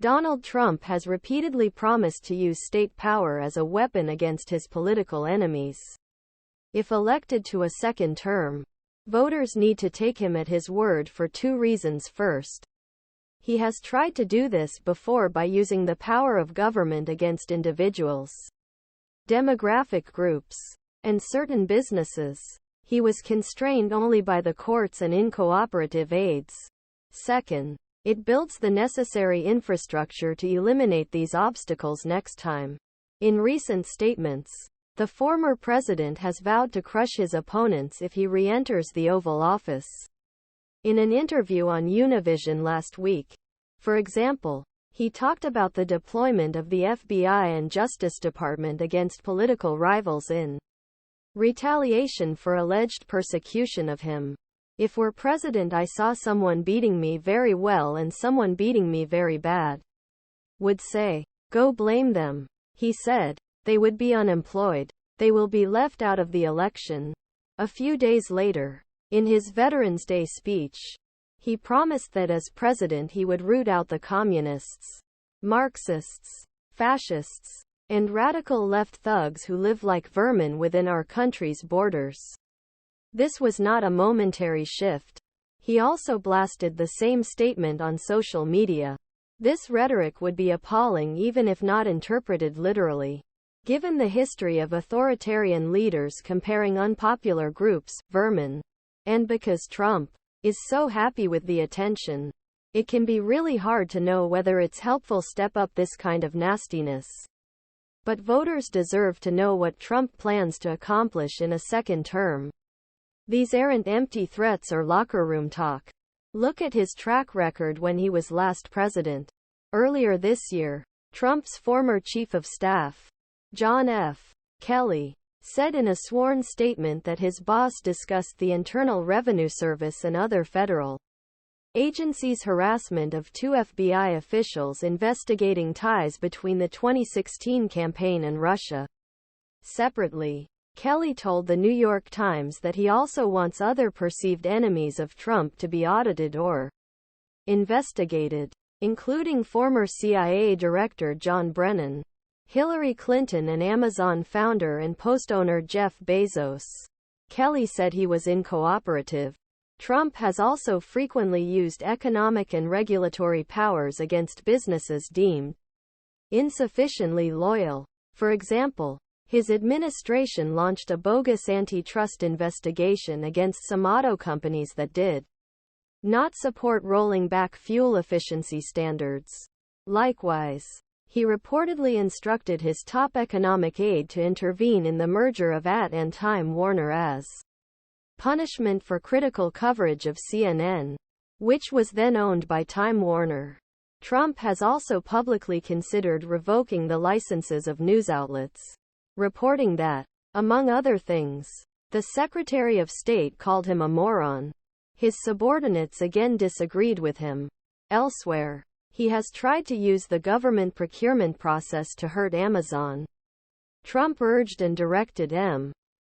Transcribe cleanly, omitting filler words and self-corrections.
Donald Trump has repeatedly promised to use state power as a weapon against his political enemies. If elected to a second term, voters need to take him at his word for two reasons. First, he has tried to do this before by using the power of government against individuals, demographic groups, and certain businesses. He was constrained only by the courts and incooperative aides. Second, it builds the necessary infrastructure to eliminate these obstacles next time. In recent statements, the former president has vowed to crush his opponents if he re-enters the Oval Office. In an interview on Univision last week, for example, he talked about the deployment of the FBI and Justice Department against political rivals in retaliation for alleged persecution of him. If were president, I saw someone beating me very well and someone beating me very bad. Would say, go blame them. He said, they would be unemployed. They will be left out of the election. A few days later, in his Veterans Day speech, he promised that as president he would root out the communists, Marxists, fascists, and radical left thugs who live like vermin within our country's borders. This was not a momentary shift. He also blasted the same statement on social media. This rhetoric would be appalling even if not interpreted literally. Given the history of authoritarian leaders comparing unpopular groups, vermin, and because Trump is so happy with the attention, it can be really hard to know whether it's helpful to step up this kind of nastiness. But voters deserve to know what Trump plans to accomplish in a second term. These aren't empty threats or locker room talk. Look at his track record when he was last president. Earlier this year, Trump's former chief of staff, John F. Kelly, said in a sworn statement that his boss discussed the Internal Revenue Service and other federal agencies' harassment of two FBI officials investigating ties between the 2016 campaign and Russia. Separately, Kelly told the New York Times that he also wants other perceived enemies of Trump to be audited or investigated, including former CIA Director John Brennan, Hillary Clinton, and Amazon founder and Post owner Jeff Bezos. Kelly said he was uncooperative. Trump has also frequently used economic and regulatory powers against businesses deemed insufficiently loyal. For example, his administration launched a bogus antitrust investigation against some auto companies that did not support rolling back fuel efficiency standards. Likewise, he reportedly instructed his top economic aide to intervene in the merger of AT and Time Warner as punishment for critical coverage of CNN, which was then owned by Time Warner. Trump has also publicly considered revoking the licenses of news outlets, reporting that, among other things, the Secretary of State called him a moron. His subordinates again disagreed with him. Elsewhere, he has tried to use the government procurement process to hurt Amazon. Trump urged and directed M.